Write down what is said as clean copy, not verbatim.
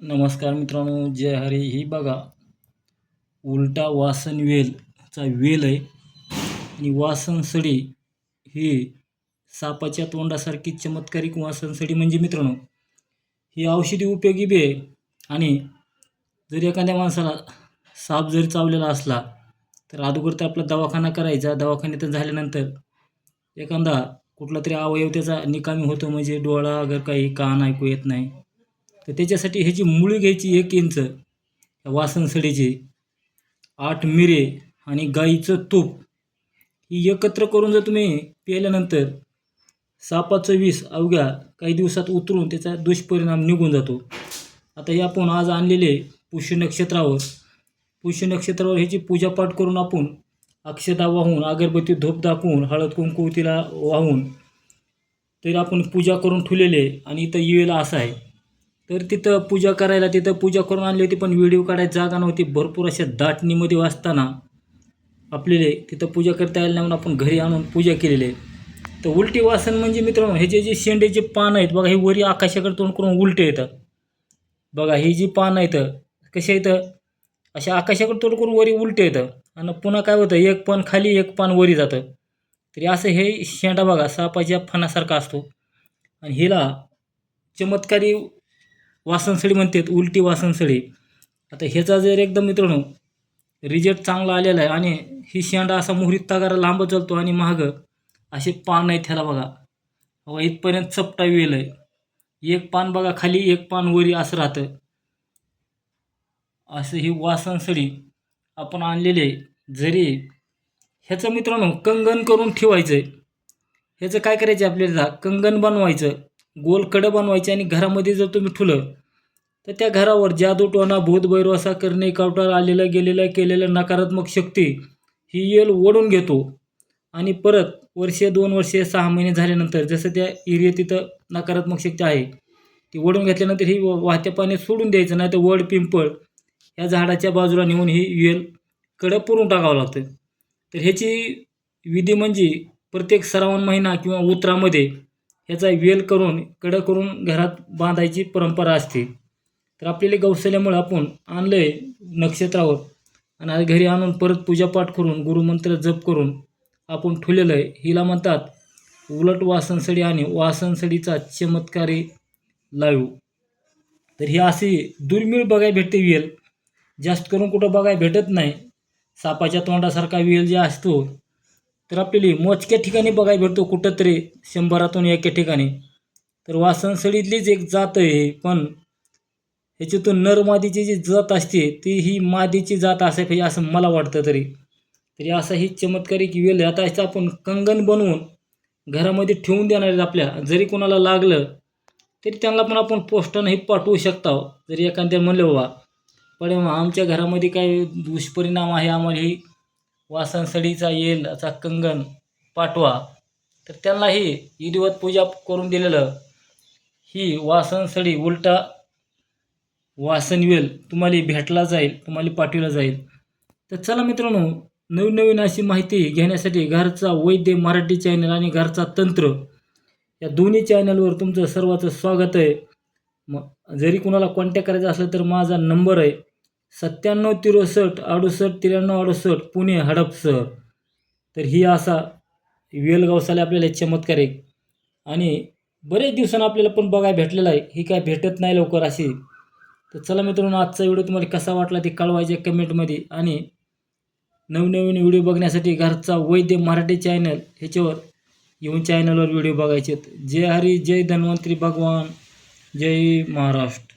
नमस्कार मित्रांनो, जय हरी. ही बघा उलटा वासन वेलचा वेल आहे आणि वासन सडी ही सापाच्या तोंडासारखी चमत्कारिक वासन सडी म्हणजे मित्रांनो ही औषधी उपयोगी बी आहे. आणि जर एखाद्या माणसाला साप जर चावलेला असला तर अगोदर तर आपला दवाखाना करायचा. दवाखान्यात झाल्यानंतर एखादा कुठला तरी अवयव त्याचा निकामी होतो, म्हणजे डोळा अगर काही कान ऐकू येत नाही तर त्याच्यासाठी ह्याची मुळी घ्यायची 1 इंच वासनसडीची, 8 मिरे आणि गाईचं तूप ही एकत्र करून जर तुम्ही प्यायल्यानंतर सापाचं विष अवघ्या काही दिवसात उतरून त्याचा दुष्परिणाम निघून जातो. आता हे आपण आज आणलेले पुष्य नक्षत्रावर ह्याची पूजापाठ करून आपण अक्षता वाहून, अगरबत्ती धूप दाखवून, हळद कुंकू तिला वाहून तर आपण पूजा करून ठेवलेले. आणि इथं येला असं आहे तर तिथं पूजा करायला तिथं पूजा करून आणली होती, पण व्हिडिओ काढायची जागा नव्हती. भरपूर अशा दाटणीमध्ये वाचताना आपल्याला तिथं पूजा करता यायला नाही म्हणून आपण घरी आणून पूजा केलेली आहे. तर उलटी वासन म्हणजे मित्रांनो ह्याचे जे शेंड्याचे पानं आहेत बघा, हे वरी आकाशाकडे तोंड करून उलटे येतात बघा. ही जी पानं आहेत कशा येतं, अशा आकाशाकडे तोंड करून वरी उलटे येतं आणि पुन्हा काय होतं, एक पान खाली एक पान वरी जातं. तरी असं हे शेंडा बघा सापाच्या फणासारखा असतो आणि हिला चमत्कारी वासनसडी म्हणतात, उलटी वासनसडी. आता ह्याचा जर एकदम मित्रांनो रिझल्ट चांगला आलेला आहे आणि ही शेंडा असा मोहरीत तगारा लांब चालतो आणि महाग असे पान आहेत ह्याला बघा. बघा इथपर्यंत चपटा वेल आहे, एक पान बघा खाली एक पान वरी असं राहतं. असं ही वासनसडी आपण आणलेले. जरी ह्याचं मित्रांनो कंगन करून ठेवायचं. ह्याचं काय करायचं आपल्याला, कंगन बनवायचं, गोल कडं बनवायचे आणि घरामध्ये जर तुम्ही ठुलं तर त्या घरावर जादूटोणा, भूतभैरव करणे, कवटार आलेलं गेलेलं केलेलं नकारात्मक शक्ती ही येल ओढून घेतो. आणि परत वर्षे 2 वर्षे 6 महिने झाल्यानंतर जसं त्या एरिया तिथं नकारात्मक शक्ती आहे ती ओढून घेतल्यानंतर ही वाहत्या पाण्यात सोडून द्यायचं, नाही तर वड पिंपळ ह्या झाडाच्या बाजूला नेऊन ही वेल कडं पुरून टाकावं लागतं. तर ह्याची विधी म्हणजे प्रत्येक श्रावण महिना किंवा उतरामध्ये ह्याचा वेल करून कडं करून घरात बांधायची परंपरा असते. तर आपल्याला गौशल्यामुळे आपण आणलं आहे नक्षत्रावर आणि आज घरी आणून परत पूजापाठ करून गुरुमंत्र जप करून आपण ठेवलेलं आहे. हिला म्हणतात उलट वासनसडी आणि वासनसडीचा चमत्कारी लाईव्ह. तर ही अशी दुर्मिळ बघायला भेटते वेल, जास्त करून कुठं बघायला भेटत नाही. सापाच्या तोंडासारखा वेल जे असतो तर आपल्याला मोजक्या ठिकाणी बघायला भेटतो, कुठंतरी 100तून एका ठिकाणी. तर वासनसडीतलीच एक जात आहे, पण ह्याच्यातून नर मादीची जी जात असते ती ही मादीची जात असायला पाहिजे असं मला वाटतं. तरी असा ही चमत्कारिक वेल आहे. आता याचं आपण कंगन बनवून घरामध्ये ठेवून देणार आहेत. आपल्या जरी कोणाला लागलं तरी त्यांना पण आपण पोस्टानं हे पाठवू शकता. जरी एखाद्या म्हणलं बाबा पण आमच्या घरामध्ये काही दुष्परिणाम आहे, आम्हाला ही वासनसडीचा येल याचा कंगन पाठवा, तर त्यांना ही विधिवत पूजा करून दिलेलं ही वासनसडी उलटा वासनवेल तुम्हाला भेटला जाईल, तुम्हाला पाठवला जाईल. तर चला मित्रांनो, नवीन अशी माहिती घेण्यासाठी घरचा वैद्य मराठी चॅनल आणि घरचा तंत्र या दोन्ही चॅनलवर तुमचं सर्वांचं स्वागत आहे. मग जरी कुणाला कॉन्टॅक्ट करायचा असला तर माझा नंबर आहे 97 63 68 93 68 पुणे हडपसर. तर ही असा वेल गवसाला आपल्याला चमत्कारिक आणि बरेच दिवसांनी आपल्याला पण बघायला भेटलेला आहे. ही काय भेटत नाही लवकर अशी. तर चला मित्रांनो, आजचा व्हिडिओ तुम्हाला कसा वाटला ते कळवायचे कमेंटमध्ये. आणि नवीन व्हिडिओ बघण्यासाठी घरचा वैद्य मराठी चॅनल ह्याच्यावर येऊन चॅनलवर व्हिडिओ बघायचे. जय हरी, जय धन्वंतरी भगवान, जय महाराष्ट्र.